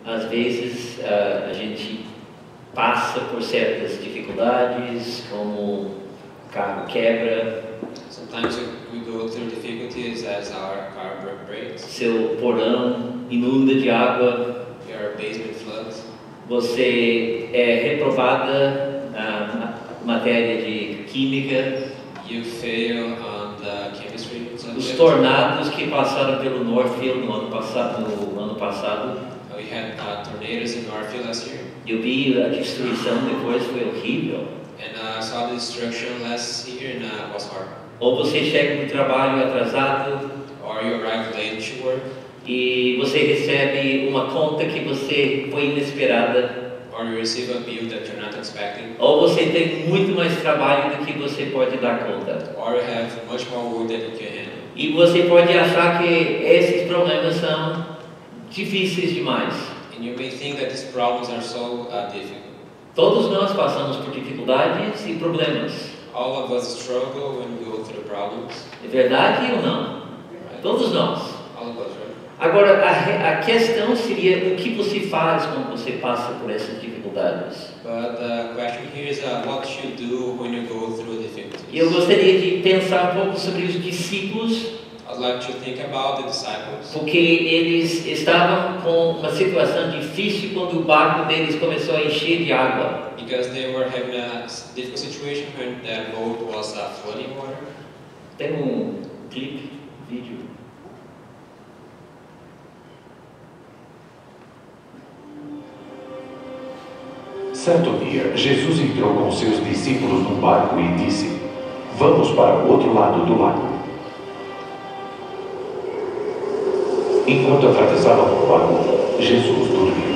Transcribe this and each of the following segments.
Às vezes a gente passa por certas dificuldades, como o carro quebra, Sometimes we go through difficulties as our car breaks, seu porão inunda de água, your basement floods, você é reprovada na matéria de química, you fail on the chemistry os subject. tornados que passaram pelo Northfield no ano passado, We had tornadoes in Northfield last year, eu vi a destruição depois, foi horrível. and I saw the destruction last year and it was hard. Ou você chega no trabalho atrasado Or you arrive late to work, e você recebe uma conta que você foi inesperada, or you receive a bill that you're not expecting, ou você tem muito mais trabalho do que você pode dar conta. or you have much more work than you can handle. E você pode achar que esses problemas são difíceis demais. And you may think that these problems are so difficult. Todos nós passamos por dificuldades e problemas. All of us struggle when we go through problems. É verdade ou não? Right? Todos nós. All of us, right? Agora, a questão seria o que você faz quando você passa por essas dificuldades. But the question here is what you do when you go through difficulties. E eu gostaria de pensar um pouco sobre os discípulos, I'd like to think about the disciples, porque eles estavam com uma situação difícil quando o barco deles começou a encher de água. because they were having a difficult situation when their boat was flooding water. Tem um clipe, vídeo. Certo dia, Jesus entrou com seus discípulos num barco e disse: "Vamos para o outro lado do lago." Enquanto atravessavam o lago, Jesus dormiu.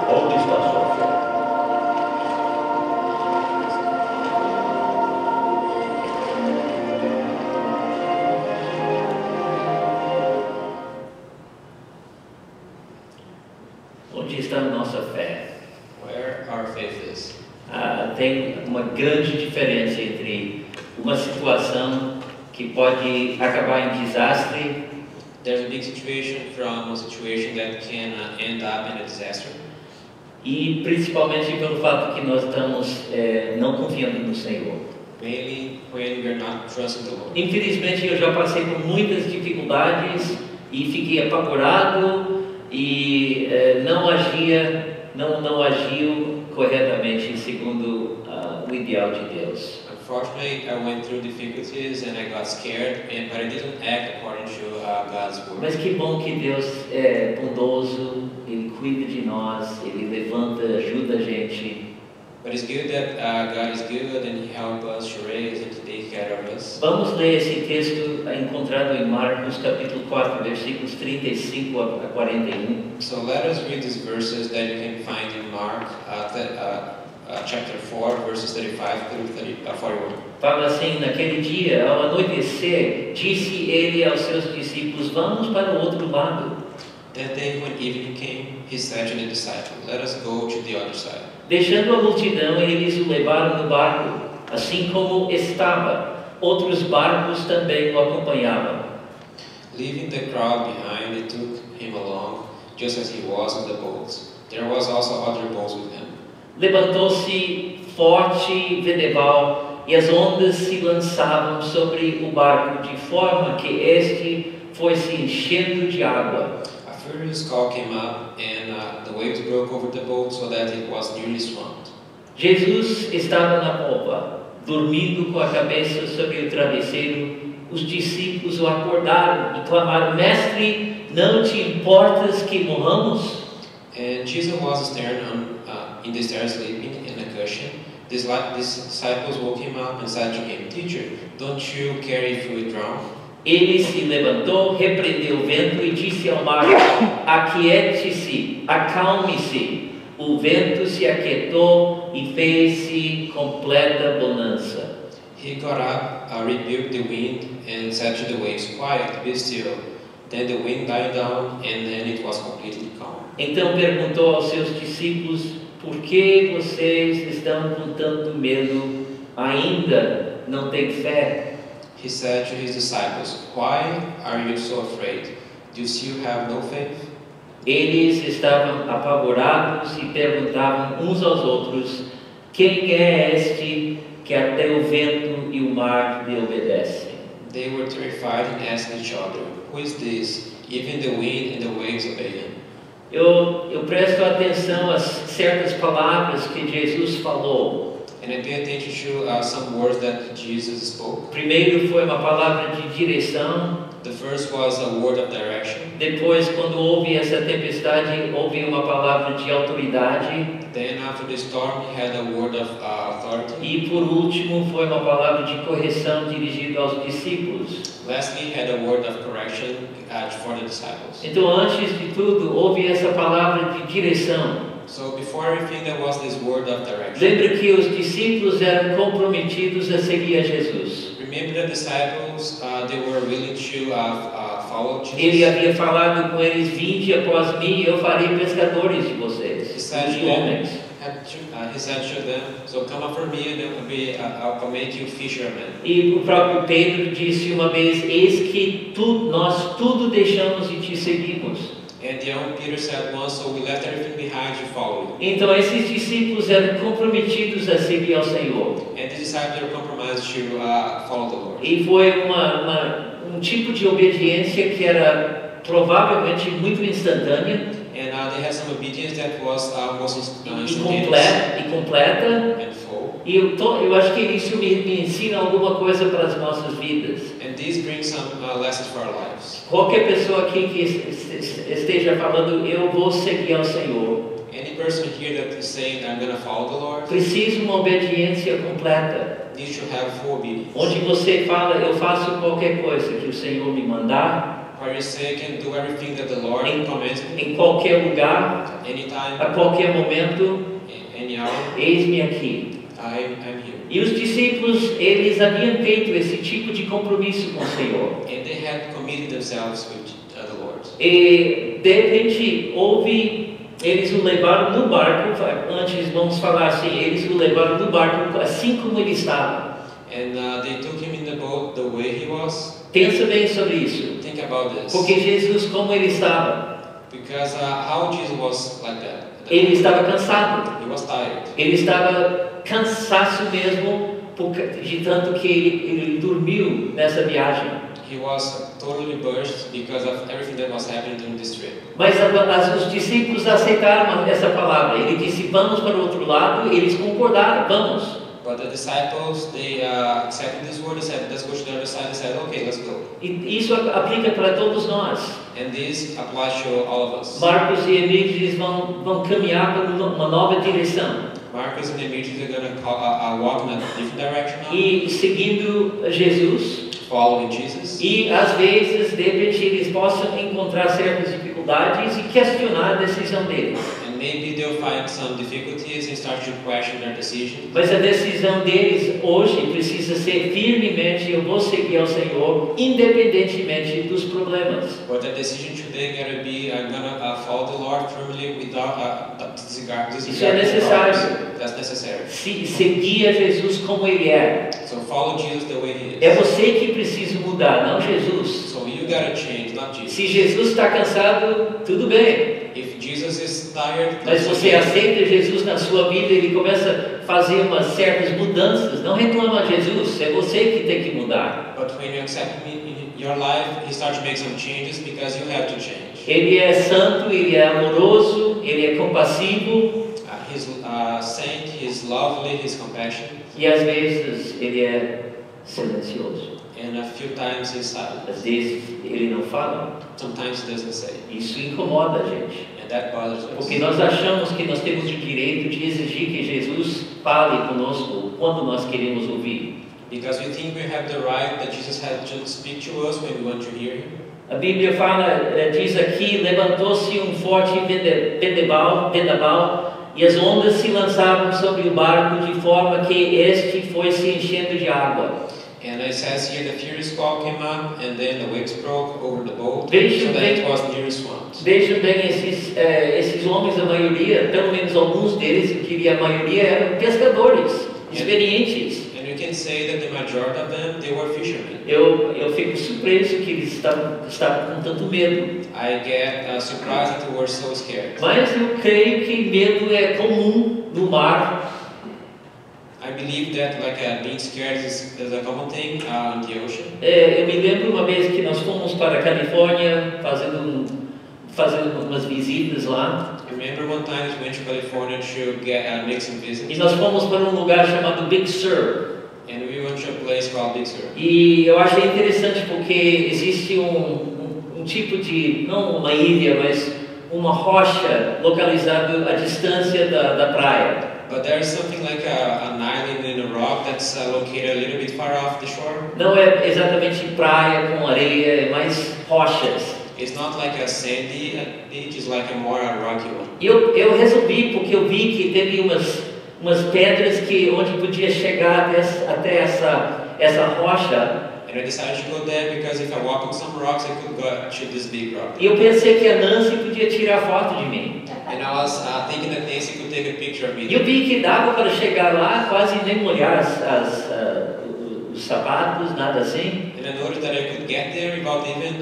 Onde está sua fé? Onde está a nossa fé? Where our faith is. Tem uma grande diferença entre uma situação que pode acabar em desastre There's a big situation from a situation that can end up in a disaster, e principalmente pelo fato que nós estamos não confiando no Senhor. mainly when we're not trusting the Lord. Infelizmente eu já passei por muitas dificuldades e fiquei apavorado e não agiu corretamente segundo o ideal de Deus. Unfortunately, I went through difficulties and I got scared, but I didn't act according to God's word. Mas que bom que Deus é bondoso, Ele cuida de nós, Ele levanta, ajuda a gente. But it's good that God is good and He helps us to raise and to take care of us. Vamos ler esse texto encontrado em Marcos capítulo 4, versículos 35 a 41. So let us read these verses that you can find in Mark chapter 4, verses 35 through 41. Fala assim: naquele dia, ao anoitecer, disse ele aos seus discípulos: vamos para o outro lado. That day when evening came, He said to the disciples, "Let us go to the other side." Deixando a multidão, eles o levaram no barco, Assim como estava, outros barcos também o acompanhavam. Leaving the crowd behind, they took him along, just as he was in the boat. There was also other boats with him. Levantou-se forte vendaval e as ondas se lançavam sobre o barco, de forma que este foi se enchendo de água. A furious call came up, and the waves broke over the boat so that it was nearly swamped. Jesus estava na popa, dormindo com a cabeça sobre o travesseiro. Os discípulos o acordaram e clamaram: Mestre, não te importas que morramos? And Jesus was in the stern sleeping in a cushion. These disciples woke him up and said to him, Teacher, don't you care if we drown? Ele se levantou, repreendeu o vento e disse ao mar: Aquiete-se, acalme-se. O vento se aquietou e fez-se completa bonança. He got up, rebuked the wind, and said to the waves, Quiet, be still. Then the wind died down, and then it was completely calm. Então perguntou aos seus discípulos: Por que vocês estão com tanto medo? Ainda não têm fé? He said to his disciples, Why are you so afraid? Do you still have no faith? Eles estavam apavorados e perguntavam uns aos outros: Quem é este que até o vento e o mar lhe obedecem? They were terrified and asked each other, Who is this? Even the wind and the waves obey him. Eu presto atenção a certas palavras que Jesus falou. And I pay attention to some words that Jesus spoke. Primeiro foi uma palavra de direção. The first was a word of direction. Depois, quando houve essa tempestade, houve uma palavra de autoridade. Then after the storm, he had a word of authority. E por último, foi uma palavra de correção dirigida aos discípulos. Lastly, he had a word of correction for the disciples. Então, antes de tudo, houve essa palavra de direção. So before everything, there was this word of direction. Lembra que os discípulos eram comprometidos a seguir a Jesus. Remember the disciples, they were willing to follow Jesus. Ele havia falado com eles: Vinde após mim, eu farei pescadores de vocês, He said de to them, homens. he said to them, so come after me and I'll make you fishermen. E o próprio Pedro disse uma vez: Eis que nós tudo deixamos e te seguimos. And the young Peter said once, so we left everything behind to follow you. Então esses discípulos eram comprometidos a seguir ao Senhor. And the disciples were compromised to follow the Lord. E foi um tipo de obediência que era provavelmente muito instantânea And they had some obedience that was most e completa. and full. E eu acho que isso me ensina alguma coisa para as nossas vidas. And these bring some lessons for our lives. Qualquer pessoa aqui que esteja falando: Eu vou seguir ao Senhor, Any person here that is saying, I'm going to follow the Lord, precisa uma obediência completa. needs to have full obedience. Onde você fala: Eu faço qualquer coisa que o Senhor me mandar, Where you say, I can do everything that the Lord commands me, em qualquer lugar, anytime, a qualquer momento, any hour, eis-me aqui. I'm here. E os discípulos, eles haviam feito esse tipo de compromisso com o Senhor. And they had committed themselves with the Lord. E de repente eles o levaram no barco. Antes vamos falar assim: eles o levaram no barco assim como ele estava. And they took him in the boat the way he was. Pensa bem sobre isso. Think about this. Porque Jesus, como ele estava, Because how Jesus was like that. ele estava cansado. He was tired. Ele estava cansaço mesmo, de tanto que ele dormiu nessa viagem. He was totally burst because of everything that was happening during this trip. Mas os discípulos aceitaram essa palavra. Ele disse: Vamos para o outro lado. Eles concordaram: Vamos. But the disciples, they accepted this word. They said, let's go to the other side. They said, okay, let's go. E isso aplica para todos nós. And this applies to all of us. Marcos e Emílio vão caminhar para uma nova direção. Marcus and Demetrius are going to walk in a different direction now, E seguindo Jesus. following Jesus. E às vezes, de repente, eles possam encontrar certas dificuldades e questionar a decisão deles. And maybe they'll find some difficulties and start to question their decision. Mas a decisão deles hoje precisa ser firmemente: eu vou seguir ao Senhor, independentemente dos problemas. But the decision today got to be, I'm going to follow the Lord firmly without disregarding Isso é necessário. the problems. that's necessary. Seguir a Jesus como Ele é. So follow Jesus the way He É is. você que precisa mudar, não Jesus. So you gotta change, not Jesus. Se Jesus está cansado, tudo bem. If Jesus is tired, Mas that's você okay. aceita Jesus na sua vida, Ele começa a fazer umas certas mudanças. Não reclama Jesus, é você que tem que mudar. But when you accept me in your life, He starts to make some changes because you have to change. Ele é santo, Ele é amoroso, Ele é compassivo He's saint, He's lovely, He's compassionate, e às vezes Ele é silencioso. and a few times He's silent. Às vezes Ele não fala. Sometimes He doesn't say, Isso incomoda a gente. and that bothers us. Porque nós achamos que nós temos o direito de exigir que Jesus fale conosco quando nós queremos ouvir. Because we think we have the right that Jesus has to speak to us when we want to hear Him. A Bíblia fala, diz aqui, levantou-se um forte vendaval e as ondas se lançavam sobre o barco de forma que este foi se enchendo de água. And it says here the furious squall came up, and then the waves broke over the boat, Vejam so that bem- it was near swamps. Vejam bem, esses homens, a maioria, pelo menos alguns deles, eu diria a maioria, eram pescadores, experientes. And you can say that the majority of them, they were fishermen. Eu fico surpreso que eles estavam com tanto medo. I get surprised that they were so scared. Mas eu creio que medo é comum no mar. I believe that being scared is a common thing in the ocean. Eu me lembro uma vez que nós fomos para a Califórnia fazendo umas visitas lá. I remember one time we went to California to make some E visits, nós fomos para um lugar chamado Big Sur. and we went to a place called Big Sur. E eu achei interessante porque existe um tipo de, não uma ilha, mas uma rocha localizada à distância da praia. But there's something like an island in a rock that's located a little bit far off the shore. Não é exatamente praia com areia, é mais rochas. It's not like a sandy beach, it's like a more rocky one. E eu resolvi, porque eu vi que teve umas pedras onde podia chegar até essa rocha. And I decided to go there because if I walk on some rocks, I could go to this big rock. E eu pensei que a Nancy podia tirar foto de mim. And I was thinking that Nancy could take a picture of me. E eu vi que dava para chegar lá, quase nem molhar os sapatos, nada assim. And I noticed that I could get there without even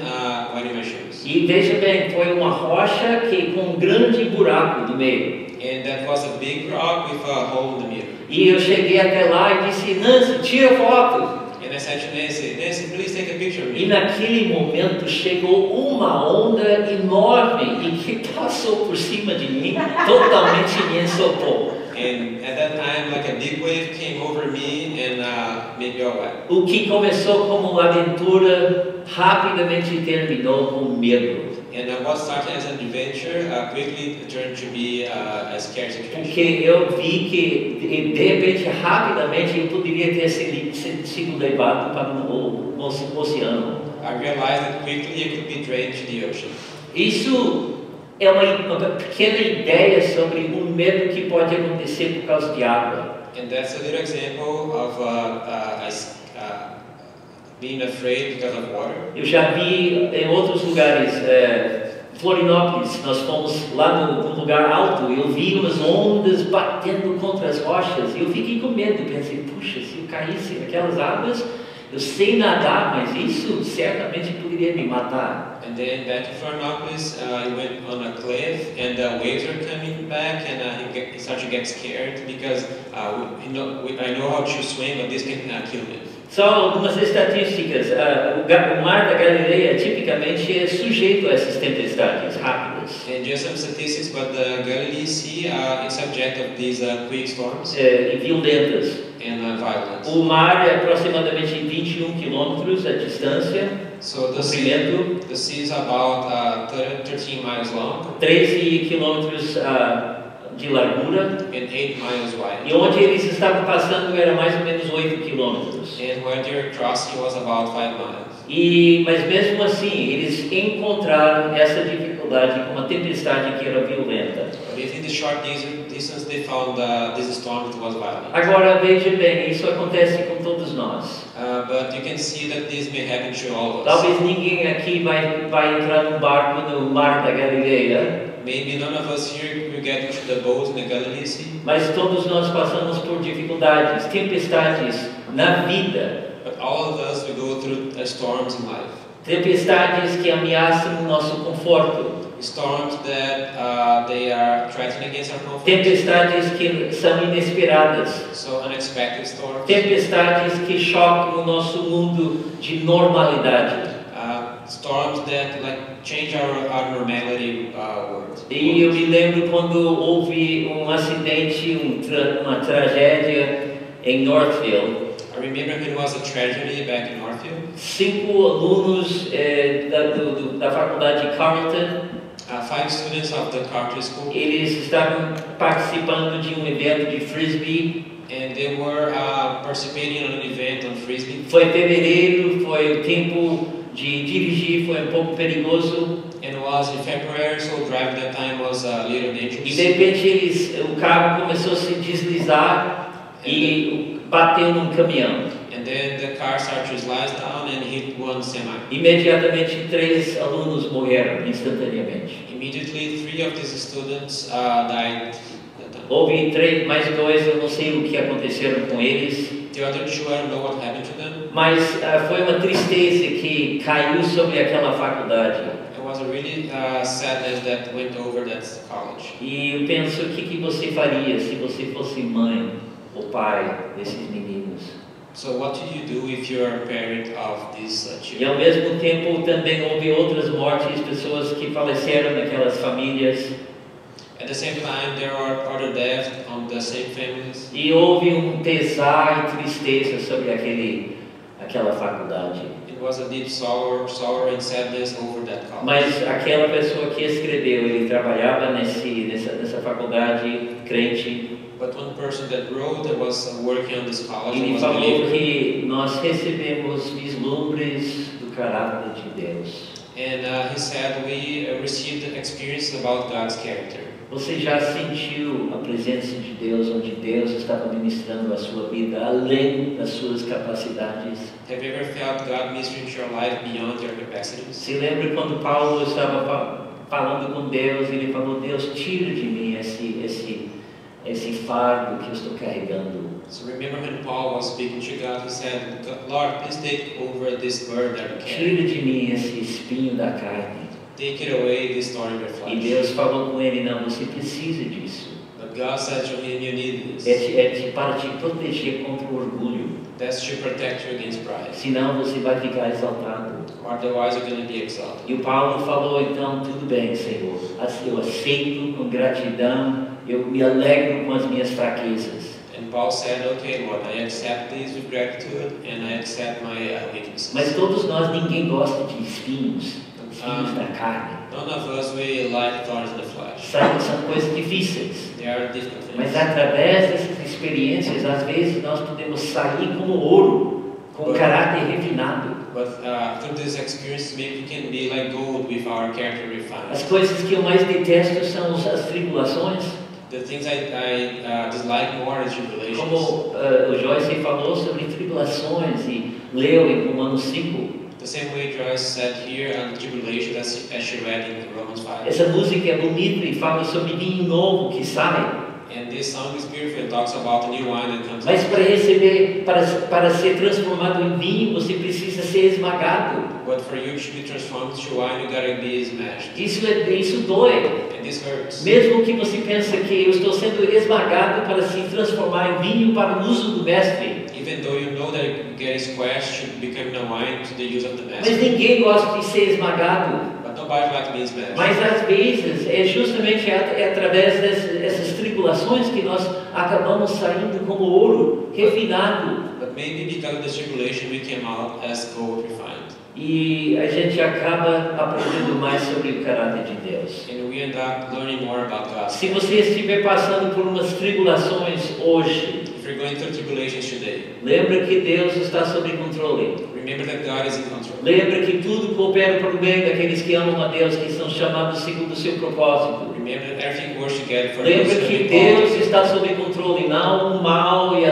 wearing my shoes. E veja bem, foi uma rocha com um grande buraco no meio. And that was a big rock with a hole in the middle. E eu cheguei até lá e disse, Nancy, tira foto. And I said to Nancy, please take a picture of E me. naquele momento chegou uma onda enorme e que passou por cima de mim, totalmente me ensopou. And at that time, like a big wave came over me and made me all wet. O que começou como uma aventura rapidamente terminou com medo. And what started as an adventure quickly turned to be a scary situation. Porque eu vi que, de repente, rapidamente, eu poderia ter sido levado para o oceano. I realized that quickly I could be drained to the ocean. Isso é uma pequena ideia sobre o medo que pode acontecer por causa de água. And that's a little example of being afraid because of water. Eu já vi em outros lugares, Florianópolis, nós fomos lá num lugar alto, eu vi umas ondas batendo contra as rochas e eu fiquei com medo, pensei, puxa, se eu caísse naquelas águas, eu sei nadar, mas isso certamente poderia me matar. And then back in Florianópolis, I went on a cliff and the waves are coming back and he started to get scared because I know how to swim, but this can kill me. Só algumas estatísticas, o mar da Galileia tipicamente é sujeito a essas tempestades rápidas. And just some statistics, but the Galilee Sea is subject of these quick storms E violentas. and violence. O mar é aproximadamente 21 quilômetros a distância, So the comprimento, sea is about 13 miles long 13 quilômetros de largura, and 8 miles wide. e onde eles estavam passando era mais ou menos 8 quilômetros. And where they're crossing was about 5 miles. Mas mesmo assim, eles encontraram essa dificuldade com uma tempestade que era violenta. But within the short distance, they found this storm that was violent. Agora veja bem, isso acontece com todos nós. But you can see that this may happen to all of us. Talvez ninguém aqui vai entrar num barco no mar da Galileia. maybe none of us here will get into the boat in the Galilee Sea, mas todos nós passamos por dificuldades, tempestades na vida, but all of us will go through storms in life. tempestades que ameaçam o nosso conforto, Storms that they are threatening against our comfort. tempestades que são inesperadas, So unexpected storms. tempestades que chocam o nosso mundo de normalidade. Storms that like change our normality world. E eu me lembro quando houve um acidente, uma tragédia em Northfield. I remember when it was a tragedy back in Northfield. 5 alunos da faculdade de Carleton, 5 students of the Carter School, eles estavam participando de um evento de frisbee. and they were participating in an event on Frisbee. Foi fevereiro, foi o tempo de dirigir, foi um pouco perigoso. And it was in February, so driving that time was a little E dangerous. de repente o carro começou a se deslizar e bateu num caminhão. And then the car started to slide down and hit one semi. Imediatamente 3 alunos morreram instantaneamente. Immediately, 3 of these students died that time. Houve mais 2, eu não sei o que aconteceram com eles, The other 2, I don't know what happened to them. mas foi uma tristeza que caiu sobre aquela faculdade. It was a really sadness that went over that college. E eu penso, o que você faria se você fosse mãe ou pai desses meninos? So what did you do if you are a parent of these E children? ao mesmo tempo também houve outras mortes, pessoas que faleceram naquelas famílias. At the same time, there are other deaths on the same families. E houve um pesar e tristeza sobre aquela faculdade. It was a deep sorrow and sadness over that college. Mas aquela pessoa que escreveu, ele trabalhava nessa faculdade, crente, But one person that wrote that was working on this college ele was a falou believer. que nós recebemos vislumbres do caráter de Deus. And he said we received experience about God's character. Você já sentiu a presença de Deus, onde Deus estava ministrando a sua vida além das suas capacidades? Have you ever felt God ministering to your life beyond your capacities? Se lembra quando Paulo estava falando com Deus, ele falou: Deus, tira de mim esse fardo que eu estou carregando. So remember when Paul was speaking to God, he said, Lord, please take over this burden that you carry. Tira de mim esse espinho da carne. Take it away, this thorn in your E flesh. Deus falou com ele: não, você precisa disso. But God said to him, you need this. Para te proteger contra o orgulho. That's to protect you against pride. Senão você vai ficar exaltado. Otherwise, you're going to be exalted. E o Paulo falou: então, tudo bem, Senhor. Assim, eu aceito com gratidão. Eu me alegro com as minhas fraquezas. And Paul said, okay, Lord, I accept this with gratitude and I accept my weaknesses. Mas todos nós, ninguém gosta de espinhos da carne. None of us will like thorns in the flesh. São coisas difíceis. They are difficult things. Mas através dessas experiências, às vezes nós podemos sair como ouro, com caráter refinado. But through this experience, maybe we can be like gold with our character refined. As coisas que eu mais detesto são as tribulações. The things I dislike more is tribulations. Como o Joyce falou sobre tribulações e leu em Romanos 5. The same way Joyce said here on tribulation as she read in Romans 5. Essa música é bonita e fala sobre vinho novo que sai. And this song is beautiful. It talks about the new wine that comes Mas out. para receber, para ser transformado em vinho, você precisa ser esmagado. But for you to be transformed to wine, you gotta be smashed. Isso dói. And this hurts. Mesmo que você pense que eu estou sendo esmagado para se transformar em vinho para o uso do mestre. Even though you know that you get squashed to become the wine to the use of the Mas master. ninguém gosta de ser esmagado. But nobody likes being smashed. Mas às vezes é justamente através dessas tribulações que nós acabamos saindo como ouro refinado. But maybe because of this tribulation, we came out as gold refined. E a gente acaba aprendendo mais sobre o caráter de Deus. And we end up learning more about God. Se você estiver passando por umas tribulações hoje, If you're going through tribulations today, lembra que Deus está sob controle. remember that God is in control. Lembra que tudo coopera para o bem daqueles que amam a Deus, que são chamados segundo o seu propósito. Remember that everything works together for Lembra those who que are called. Deus está sob controle, não o mal e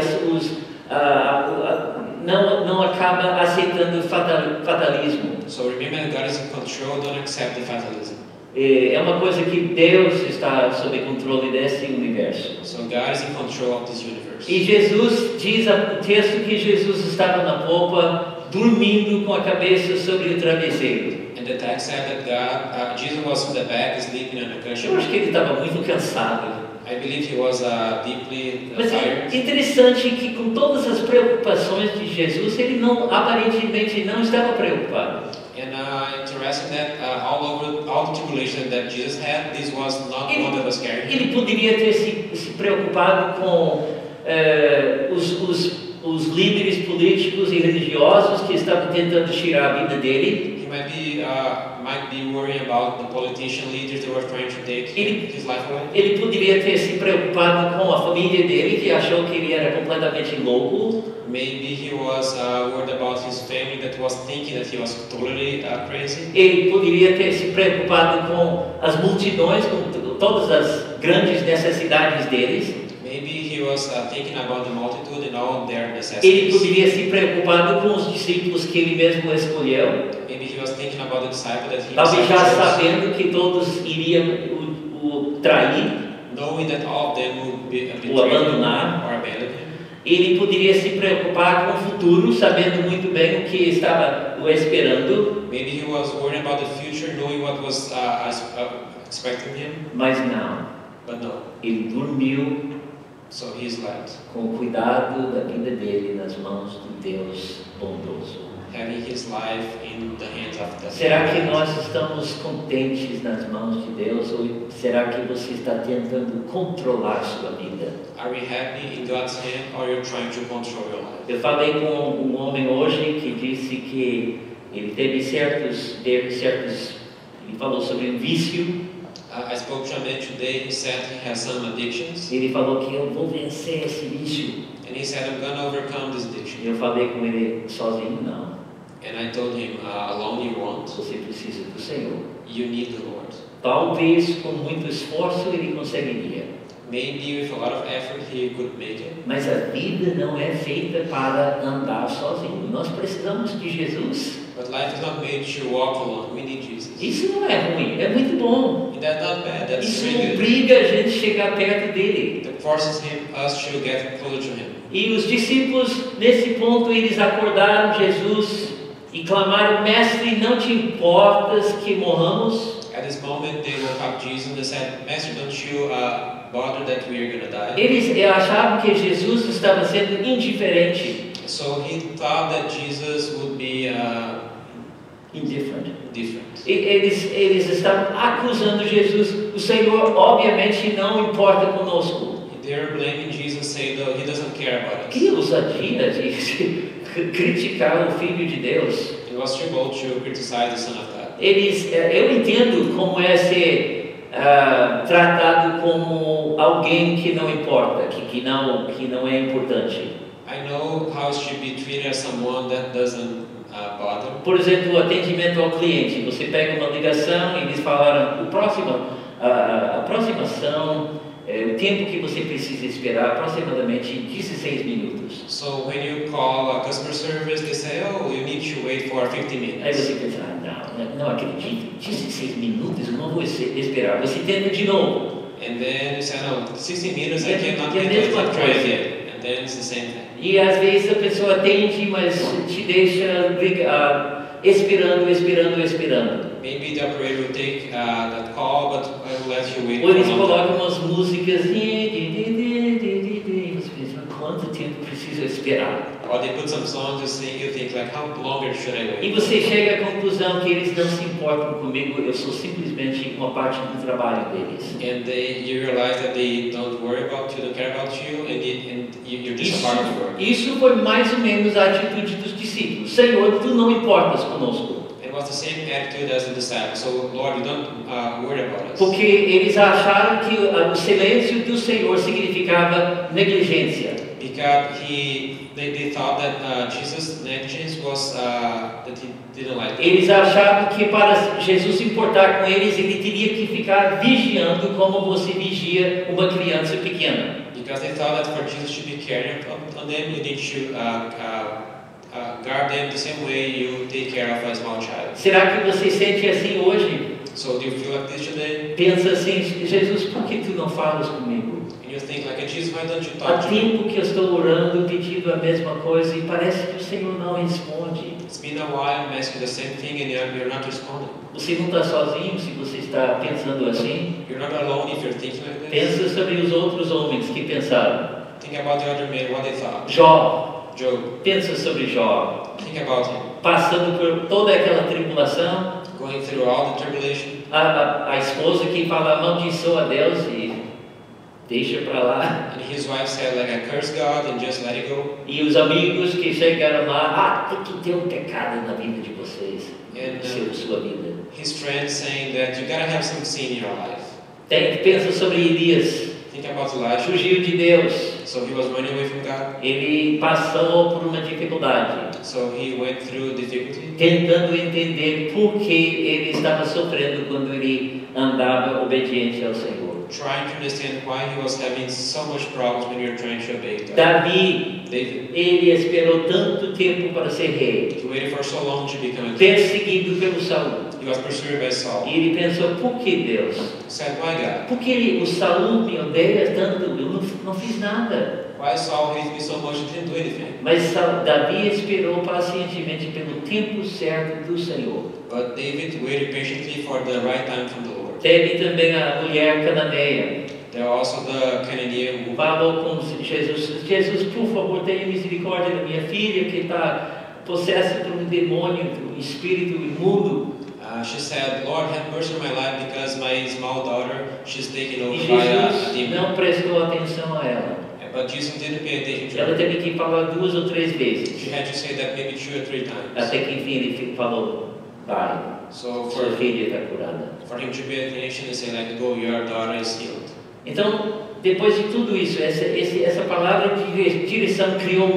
não acaba aceitando fatalismo. So remember that God is in control. Don't accept the fatalism. É uma coisa que Deus está sob controle desse universo. So God is in control of this universe. E Jesus diz o texto que Jesus estava na polpa, dormindo com a cabeça sobre o travesseiro. And the text said that Jesus was in the back, sleeping on a Eu cushion. acho que ele estava muito cansado. I believe he was deeply Mas é tired. interessante que com todas as preocupações de Jesus, ele não aparentemente não estava preocupado. And interesting that all the tribulation that Jesus had, this was not the one that was carrying him. Ele poderia ter se preocupado com os líderes políticos e religiosos que estavam tentando tirar a vida dele. He might be worrying about the politician leaders that were trying to take his life away. Ele poderia ter se preocupado com a família dele, que achou que ele era completamente louco. Maybe he was worried about his family that was thinking that he was totally crazy. Ele poderia ter se preocupado com as multidões, com todas as grandes necessidades deles. Maybe he was thinking about the multitude and all their Ele necessities. poderia se preocupado com os discípulos que ele mesmo escolheu. Maybe he was thinking about the disciple that he Talvez já chose, sabendo que todos iriam o trair, knowing that all of them would be o betray him abandonar. or abandon him. Ele poderia se preocupar com o futuro, sabendo muito bem o que estava o esperando, Maybe he was worried about the future, knowing what was expecting him, mas não. but no. Ele dormiu So he slept, com o cuidado da vida dele nas mãos do Deus bondoso. having his life in the hands of the Será que nós estamos contentes nas mãos de Deus ou será que você está tentando controlar sua vida? Are we happy in God's hand or you're trying to control your life? Eu falei com um homem hoje que disse que ele teve ele falou sobre um vício. I spoke to a man today who said he has some addictions, Ele falou que eu vou vencer esse vício. and he said, I'm gonna overcome this addiction. Eu falei com ele sozinho, não. And I told him, alone you won't. Você precisa do Senhor. You need the Lord. Talvez com muito esforço ele conseguiria. Maybe with a lot of effort he could make it. Mas a vida não é feita para andar sozinho. Nós precisamos de Jesus. But life is not made to walk alone. We need Jesus. Isso não é ruim, é muito bom. And that's not bad. That's Isso really good. obriga a gente a chegar perto dele. That forces us to get closer to him. E os discípulos, nesse ponto, eles acordaram Jesus e clamaram: Mestre, não te importas que morramos? At this moment, they woke up Jesus and they said, Master, don't you bother that we are going to die? Eles achavam que Jesus estava sendo indiferente. So he thought that Jesus would be Indifferent. different. Eles estavam acusando Jesus. O Senhor, obviamente, não importa conosco. They were blaming Jesus, saying that he doesn't care about us. Que ousadia de criticar o Filho de Deus. It was too bold to criticize the Son of God. Eu entendo como é ser tratado como alguém que não importa, que não é importante. I know how it should be treated as someone that doesn't bother. Por exemplo, o atendimento ao cliente. Você pega uma ligação e eles falaram a aproximação, o tempo que você precisa esperar, aproximadamente 16 minutos. So when you call a customer service, they say, oh, you need to wait for 50 Aí minutes. você pensa, não acredito, 16 minutos, eu não vou esperar. Você tenta de novo. And then you say, no, 60 minutes, I Yeah, cannot yeah, get it. that's what Try I again. And then it's the same thing. E às vezes a pessoa atende, mas te deixa esperando. Maybe the operator will take that call, but I will let you wait Ou for a eles long time. colocam umas músicas e você pensa, quanto tempo precisa esperar? Or they put some songs to sing, you think like, how longer should I E wait? você chega à conclusão que eles não se importam comigo, eu sou simplesmente uma parte do trabalho deles. And you realize that they don't worry about you, don't care about you, and you're just a part of the work. Isso foi mais ou menos a atitude dos discípulos. Senhor, tu não importas conosco. It was the same attitude as the disciples. So, Lord, you don't worry about us. Porque eles acharam que o silêncio do Senhor significava negligência. Because they thought that Jesus' negligence was that he didn't like them. Eles achavam que para Jesus se importar com eles, ele teria que ficar vigiando como você vigia uma criança pequena. Because they thought that for Jesus to be caring on them, you need to guard them the same way you take care of a small child. Será que você sente assim hoje? So do you feel like this today? Pensa assim, Jesus, por que tu não falas comigo? And you think like, Jesus, why don't you Há talk to me? tempo que eu estou orando, pedindo a mesma coisa e parece que o Senhor não responde. It's been a while, I'm asking the same thing and you're not responding. Você não está sozinho se você está pensando assim? You're not alone if you're thinking like this. Pensa sobre os outros homens que pensaram. Think about the other men, what they thought. Jó, Job, pensa sobre Jó. think about him. Passando por toda aquela tribulação, Going through all the tribulation. a esposa que fala amaldiçoa a Deus e deixa para lá. And his wife said like, I curse God and just let it go. E os amigos que chegaram lá, tem que ter um pecado na vida de vocês, And sua vida. his friends saying that you gotta have some sin in your life. Pensa sobre Elias, Think about Elijah. fugiu de Deus, So he was running away from God. ele passou por uma dificuldade, So he went through difficulty, tentando entender por que ele estava sofrendo quando ele andava obediente ao Senhor. trying to understand why he was having so much problems when you're trying to obey God. Davi, David, ele esperou tanto tempo para ser rei, he waited for so long to become a king. perseguido pelo Saul. He was pursued by Saul. E ele pensou, por que Deus? He said, why God? Por que o Saul me odeia tanto? Eu não fiz nada. Why Saul hates me so much and didn't do anything? Mas Davi esperou pacientemente pelo tempo certo do Senhor. But David waited patiently for the right time from the Lord. Teve também a mulher cananeia. There was also the Canaanite woman. Falou com Jesus, Jesus, por favor, tenha misericórdia da minha filha que está possessa por um demônio, um espírito imundo. She said, Lord, have mercy on my life because my small daughter, she's taken E over by a Jesus demon. não prestou atenção a ela. But Jesus didn't pay attention to Ela her. teve que falar 2 ou 3 She vezes. had to say that maybe 2 or 3 times. Até que enfim ele falou, vai, So sua for filha está curada. him to pay attention and say like, go, your daughter is healed. Então, depois de tudo isso, essa palavra de direção criou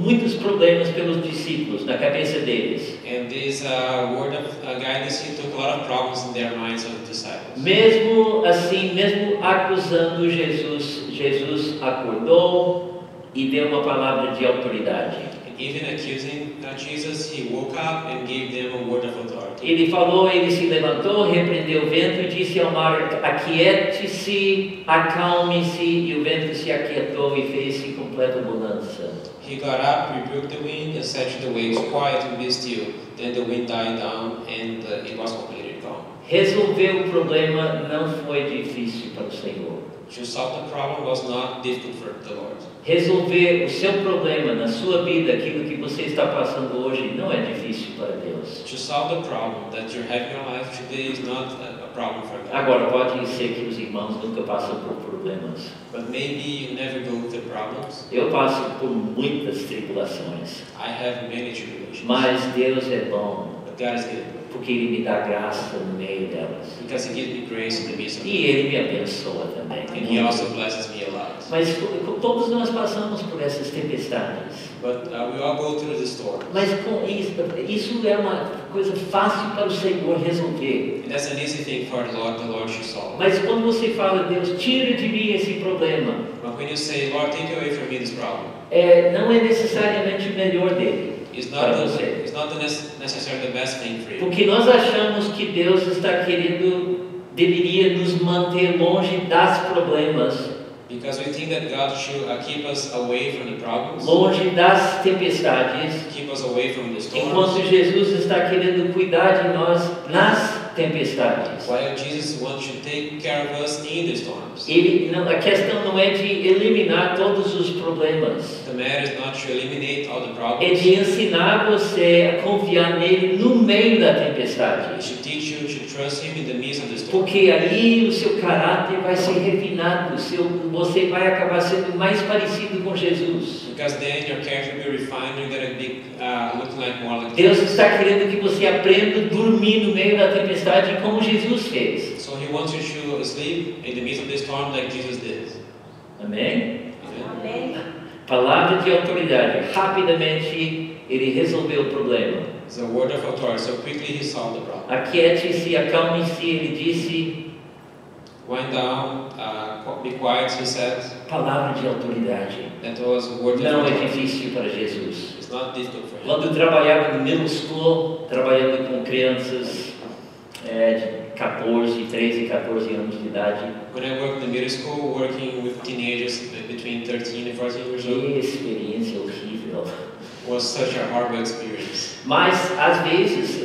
muitos problemas pelos discípulos, na cabeça deles. And this word of guidance, it took a lot of problems in their minds of the disciples. Mesmo assim, mesmo acusando Jesus, Jesus acordou e deu uma palavra de autoridade. And even accusing Jesus, he woke up and gave them a word of authority. Ele falou, ele se levantou, repreendeu o vento e disse ao mar, aquiete-se, acalme-se, e o vento se aquietou e fez-se completa bonança. He got up, rebuked the wind, and said to the waves, quiet and be still. Then the wind died down, and it was completely calm. Resolver o problema não foi difícil para o Senhor. To solve the problem was not difficult for the Lord. Resolver o seu problema na sua vida, aquilo que você está passando hoje, não é difícil para Deus. To solve the problem that you're having in your life today is not a problem for God. Agora, pode ser que os irmãos nunca passam por problemas. But maybe you never go through problems. Eu passo por muitas tribulações, I have many tribulations. mas Deus é bom, But God is good porque Ele me dá graça no meio delas. because He gives me grace in the midst of it. E Ele me abençoa também. And He also blesses me a lot. Mas todos nós passamos por essas tempestades. But we all go through the storm. Mas com isso é uma coisa fácil para o Senhor resolver. And that's an easy thing for the Lord should solve. Mas quando você fala, Deus, tira de mim esse problema, But when you say, Lord, take away from me this problem, não é necessariamente o melhor dele it's para not você. necessarily the best thing for you. Porque nós achamos que Deus deveria nos manter longe das problemas, Because we think that God should keep us away from the problems, longe das tempestades, keep us away from the storms, enquanto Jesus está querendo cuidar de nós nas tempestades. while Jesus wants to take care of us in the storms. A questão não é de eliminar todos os problemas, The matter is not to eliminate all the é problems. de ensinar você a confiar nele no meio da He tempestade. should teach you to trust Him in the midst of the storm. Porque aí o seu caráter vai ser refinado, você vai acabar sendo mais parecido com Jesus. Because then your character will be refined, you're going to be looking like more like Deus Jesus. está querendo que você aprenda a dormir no meio da tempestade como Jesus fez. So He wants you to sleep in the midst of the storm like Jesus did. Amém? Amen. Palavra de autoridade. Rapidamente ele resolveu o problema. It's a word of authority, so quickly He solved the problem. Aquiete-se, acalme-se, ele disse. Went down, be quiet, He said. Palavra de autoridade. That was a word of Não é authority. difícil para Jesus. It's not difficult for Him. Quando eu trabalhava no middle school, trabalhando com crianças 13 e 14 anos de idade. When I worked in the middle school, working with teenagers between 13 and 14 years old, Que experiência horrível. was such a horrible experience. Mas, às vezes,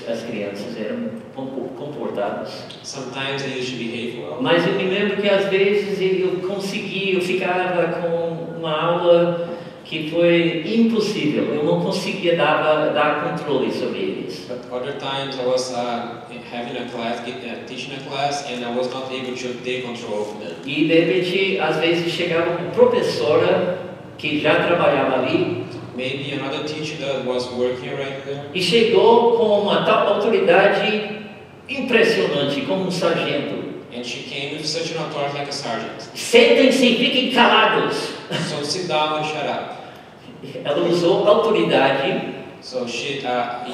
as crianças eram um pouco comportadas. Sometimes they used to behave well, Mas eu me lembro que, às vezes, eu ficava com uma aula que foi impossível. Eu não conseguia dar controle sobre eles. but other times I was having a class, teaching a class, and I was not able to take control of them. E, de repente, às vezes, chegava uma professora que já trabalhava ali Maybe another teacher that was working right there, e chegou com uma tal autoridade impressionante, como um sargento. and she came with such an authority like a sergeant. Sentem-se e fiquem calados. So sit down and shut up. Ela usou autoridade So she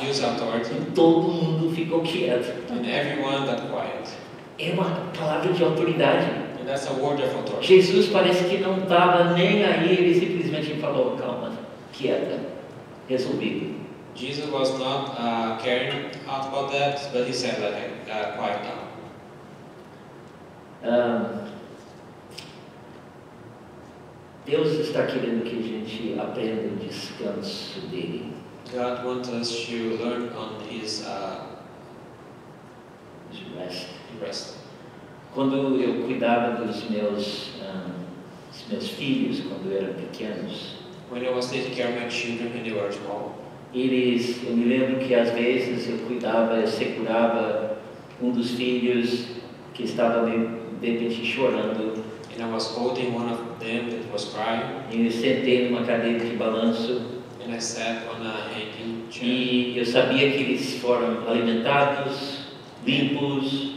used authority, e todo mundo ficou quieto. and everyone got quiet. É uma palavra de autoridade. And that's a word of authority. Jesus parece que não estava nem aí, ele simplesmente falou, calma, quieta, resolvido. Jesus was not caring out about that, but he said, quiet down. Deus está querendo que a gente aprenda o descanso dele. God wants us to learn on his rest. Quando eu cuidava dos meus filhos, quando eram pequenos, When I was taking care of my children when they were small, eu me lembro que às vezes eu segurava um dos filhos que estava de repente chorando, and I was holding one of them that was crying, e eu sentei numa cadeira de balanço and I sat on a hanging chair. e eu sabia que eles foram alimentados, limpos,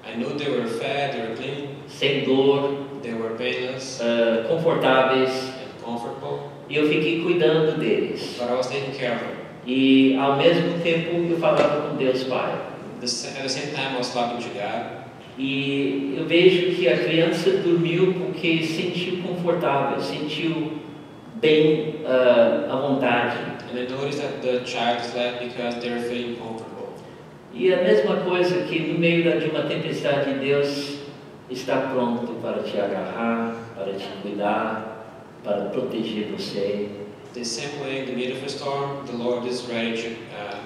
I knew they were fed, they were clean, sem dor, they were painless confortáveis, and comfortable, e eu fiquei cuidando deles. but I was taking care of them. E ao mesmo tempo eu falava com Deus Pai. At the same time, I was talking to God. E eu vejo que a criança dormiu porque sentiu confortável, sentiu bem à vontade. And I noticed that the child slept because they were feeling comfortable. E a mesma coisa que no meio de uma tempestade Deus está pronto para te agarrar, para te cuidar, para proteger você. The same way, in the middle of a storm, the Lord is ready to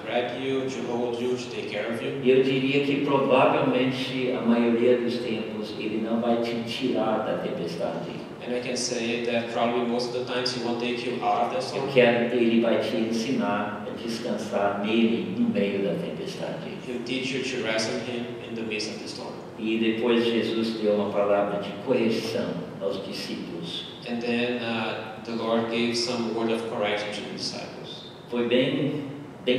grab you, to hold you, to take care of you. E eu diria que provavelmente a maioria dos tempos Ele não vai te tirar da tempestade. And I can say that probably most of the times He won't take you out of that storm. Ele vai te ensinar a descansar nele no meio da tempestade. He'll teach you to rest on Him in the midst of the storm. E depois Jesus deu uma palavra de correção aos discípulos. And then the Lord gave some word of correction to the disciples. Foi bem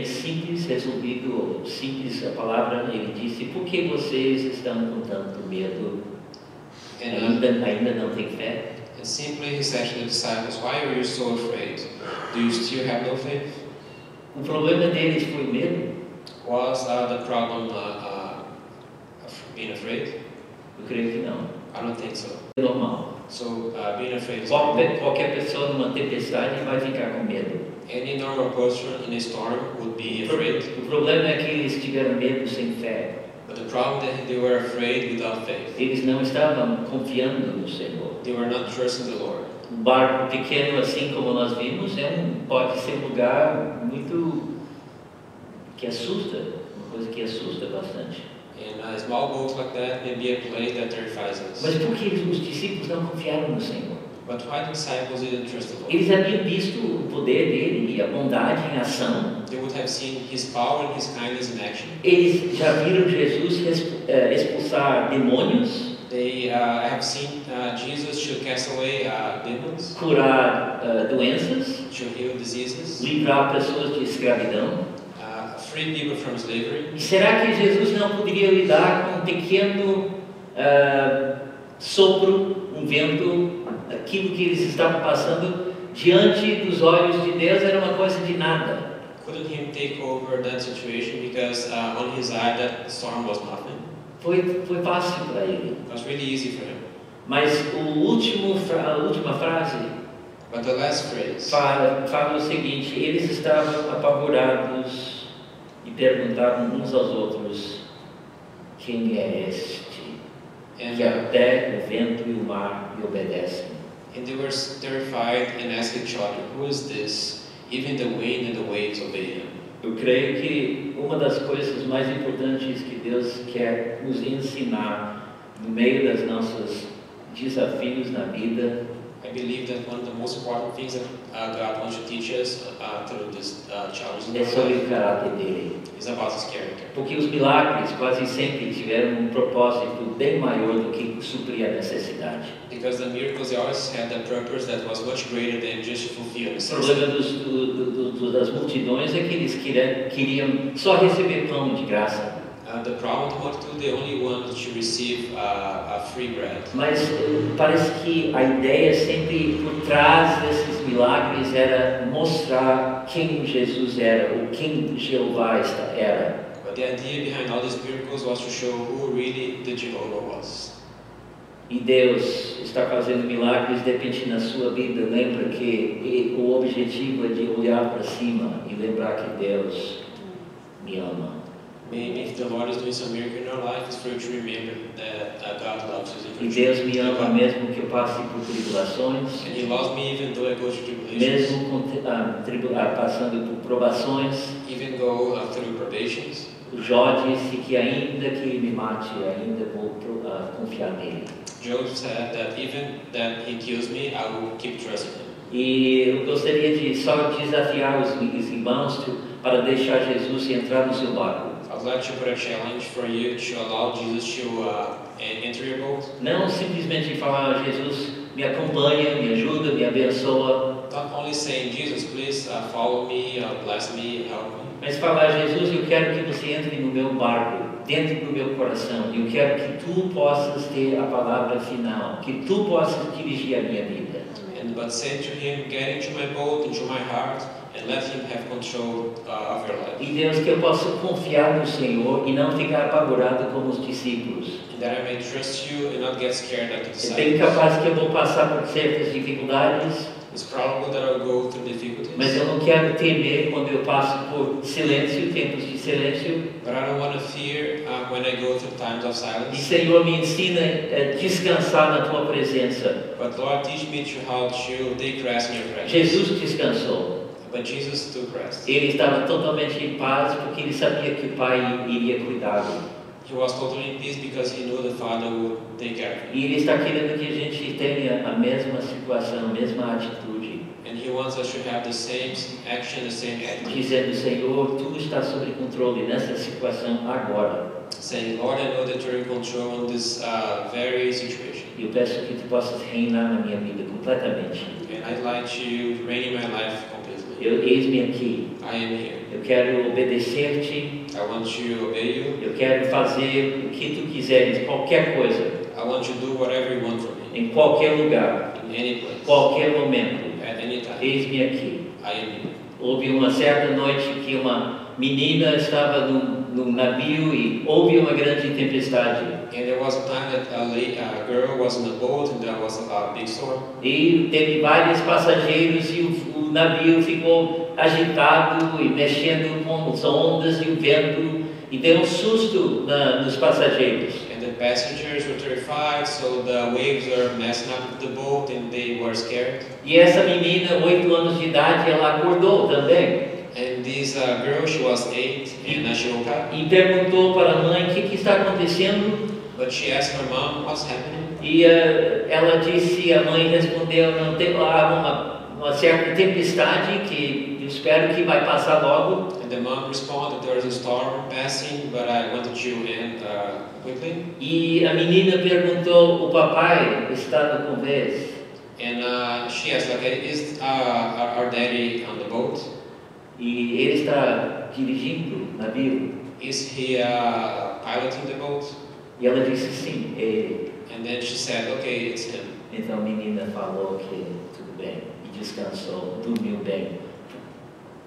simples, resolvido, simples a palavra. Ele disse: por que vocês estão com tanto medo? Ainda não têm fé? And simply He said to the disciples, why are you so afraid? Do you still have no faith? O problema deles foi medo? Was the problem of being afraid? Eu creio que não. I don't think so. É normal. So being afraid is normal. Qualquer pessoa numa tempestade vai ficar com medo. Any normal person in a storm would be afraid. O problema é que eles tiveram medo sem fé. But the problem is that they were afraid without faith. Eles não estavam confiando no Senhor. They were not trusting the Lord. Um barco pequeno, assim como nós vimos, pode ser um lugar muito que assusta, uma coisa que assusta bastante. And a small boat like that may be a place that terrifies us. Mas por que os discípulos não confiaram no Senhor? But why the disciples didn't trust the Lord? Eles haviam visto o poder dele e a bondade em ação. They would have seen His power and His kindness in action. Eles já viram Jesus expulsar demônios, They have seen Jesus to cast away demons, curar doenças, to heal diseases, livrar pessoas de escravidão. free people from slavery. E será que Jesus não poderia lidar com um pequeno sopro, um vento, aquilo que eles estavam passando diante dos olhos de Deus era uma coisa de nada? Couldn't Him take over that situation because on His eye that storm was nothing? Foi fácil para ele. It was really easy for Him. Mas a última frase But the last phrase fala o seguinte: eles estavam apavorados e perguntavam uns aos outros: quem é este, And, que até o vento e o mar lhe obedecem? and they were terrified and asked each other, "Who is this? Even the wind and the waves obey him." Eu creio que uma das coisas mais importantes que Deus quer nos ensinar no meio das nossos desafios na vida I believe that one of the most important things that God wants to teach us through this challenge in é our sobre life o caráter dele. is about His character. Porque os milagres quase sempre tiveram um propósito bem maior do que suprir a necessidade. Because the miracles, they always had a purpose that was much greater than just to fulfill O necessity. problema das multidões é que eles queriam só receber pão de graça. The problem with multitude, they only wanted to receive a free bread. Mas parece que a ideia sempre por trás desses milagres era mostrar quem Jesus era, ou quem Jeová era. But the idea behind all these miracles was to show who really the Jehovah was. E Deus está fazendo milagres de repente na sua vida. Lembra que o objetivo é de olhar para cima e lembrar que Deus me ama. Maybe if the Lord is doing some miracle in our life, it's for you to remember that God loves us. E Deus me ama mesmo que eu passe por tribulações, And He loves me even though I go through tribulations, mesmo passando por provações. even go through probations. Jó disse que ainda que ele me mate, ainda vou confiar nele. Job said that even that He kills me, I will keep trusting Him. E eu gostaria de só desafiar os irmãos para deixar Jesus entrar no seu barco. I'd like to put a challenge for you to allow Jesus to enter your boat. Não simplesmente falar, Jesus, me acompanha, me ajuda, me abençoa. Not only saying, Jesus, please follow me, bless me, help me. Mas falar, Jesus, eu quero que você entre no meu barco, dentro do meu coração. Eu quero que tu possas ter a palavra final, que tu possas dirigir a minha vida. But say to Him, get into my boat, into my heart, and let Him have control of your life. E Deus, que eu possa confiar no Senhor e não ficar apavorado como os discípulos. And that I may trust You and not get scared like the É bem disciples. capaz que eu vou passar por certas dificuldades, It's probable that I'll go through difficulties, mas eu não quero temer quando eu passo por silêncio, tempos de silêncio. but I don't want to fear when I go through times of E silence. Senhor, me ensina a descansar na Tua presença. But Lord, teach me how to take rest in Your presence. Jesus descansou. But Jesus took rest. Ele estava totalmente em paz porque ele sabia que o Pai iria cuidar dele. He was totally in peace because He knew the Father would take care of Him. E Ele está querendo que a gente tenha a mesma situação, a mesma atitude. And He wants us to have the same action, the same attitude. Dizendo, Senhor, tudo está sob controle nessa situação agora. Saying, Lord, I know that You're in control in this very situation. E eu peço que Tu possas reinar na minha vida completamente. And I'd like to reign in my life completely. Eis-me aqui. I am here. Eu quero obedecer-te. I want to obey You. Eu quero fazer o que Tu quiseres, qualquer coisa, I want to do whatever You want from me. em qualquer lugar, In any place. qualquer momento. At any time. Eis-me aqui. I am here. Houve uma certa noite que uma menina estava num navio e houve uma grande tempestade. And there was a time that a girl was in a boat and there was a big storm. E teve vários passageiros e o navio ficou agitado e mexendo com as ondas e o vento e deu um susto nos passageiros. And the passengers were terrified, so the waves were messing up with the boat and they were scared. E essa menina, 8 anos de idade, ela acordou também And this girl, she was 8 and she woke up. e perguntou para a mãe o que está acontecendo. But she asked her mom, what's happening? E ela disse, a mãe respondeu, não tem lá uma certa tempestade que eu espero que vai passar logo. And the mom responded, there is a storm passing, but I wanted you to end quickly. E a menina perguntou, o papai está no convés? And she asked, like, is our daddy on the boat? E ele está dirigindo o navio? Is he piloting the boat? E ela disse, sim, é ele. And then she said, okay, it's him. Então a menina falou que tudo bem e descansou, dormiu bem,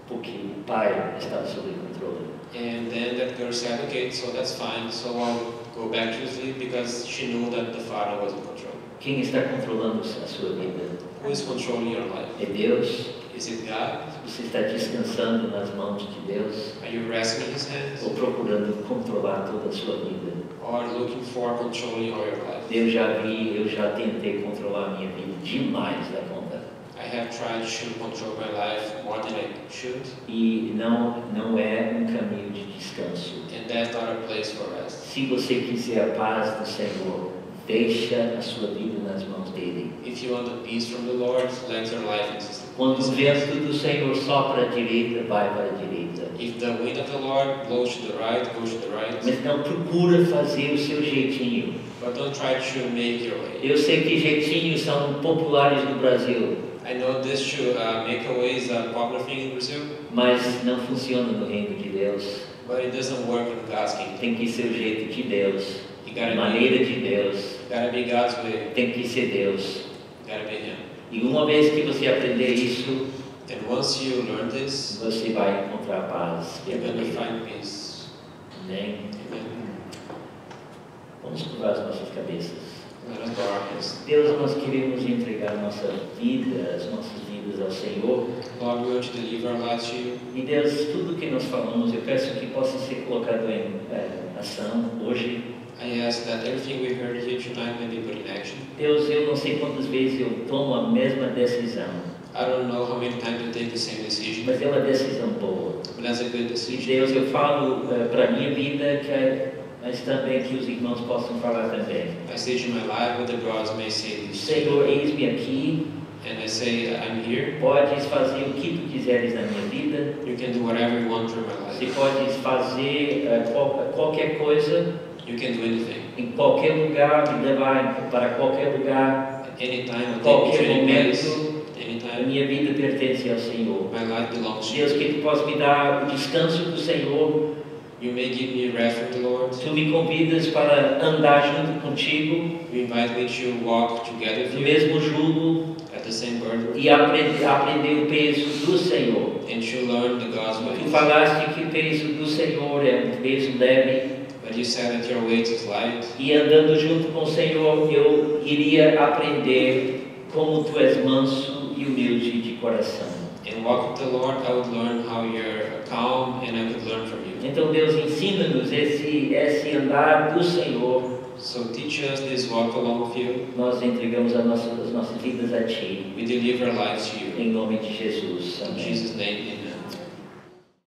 porque o pai estava sob controle. And then that girl said, okay, so that's fine, so I'll go back to sleep because she knew that the Father was in control. Quem está controlando a sua vida? Who is controlling your life? É Deus. Is Is it God? Você está descansando nas mãos de Deus Are you resting in His hands? ou procurando controlar toda a sua vida? Or looking for controlling all your life? Eu já tentei controlar a minha vida demais da conta. I have tried to control my life more than I should, E não é um caminho de descanso. and that's not a place for rest. Se você quiser a paz do Senhor, deixa a sua vida nas mãos dele. If you want the peace from the Lord, let your life exist. Quando o vento do Senhor sopra à direita, vai para a direita. If the wind of the Lord blows to the right, go to the right. Mas não procura fazer o seu jeitinho. But don't try to make your way. Eu sei que jeitinhos são populares no Brasil, I know this to make a way is a popular thing in Brazil, mas não funciona no reino de Deus. but it doesn't work in God's kingdom. Tem que ser o jeito de Deus, You a gotta maneira be, de Deus. God's way. Tem que ser Deus. Gotta be Him. E uma vez que você aprender isso, And once you learn this, você vai encontrar paz you're gonna verdadeira. find peace. Amém? Amen. Vamos curvar as nossas cabeças. Let us bow our heads. Deus, nós queremos entregar nossa vida, as nossas vidas ao Senhor. Lord, we want to deliver our lives to you. E Deus, tudo que nós falamos, eu peço que possa ser colocado em ação hoje. I ask that everything we heard here tonight may be put in action. Deus, eu não sei quantas vezes eu tomo a mesma decisão, I don't know how many times you take the same decision, mas é uma decisão boa. but that's a good E decision. Deus, eu falo para a minha vida, mas também que os irmãos possam falar também. I say to my life what the brothers may say this. Senhor, eis-me aqui, And I say, I'm here. podes fazer o que tu quiseres na minha vida, You can do whatever you want through my você life. podes fazer qualquer coisa, You can do anything. em qualquer lugar, me levar para qualquer lugar, At any time, I'll take you qualquer to any place. momento. A Anytime. minha vida pertence ao Senhor. My life belongs to Deus, you. que tu possa me dar o descanso do Senhor. You may give me rest from the Lord. Tu me convidas para andar junto contigo, You invite me to walk together with no you mesmo jugo, at the same burden e aprender o peso do Senhor. and to learn the God's Tu ways. falaste que o peso do Senhor é um peso leve, But you said that your weight is light. e andando junto com o Senhor eu iria aprender como tu és manso e humilde de coração. And walk with the Lord, I would learn how you're calm and I could learn from you. Então Deus, ensina-nos esse andar do Senhor. So teach us this walk along with you. Nós entregamos as nossas vidas a Ti, We deliver our lives to you. em nome de Jesus. In Amém. Jesus' name, amen.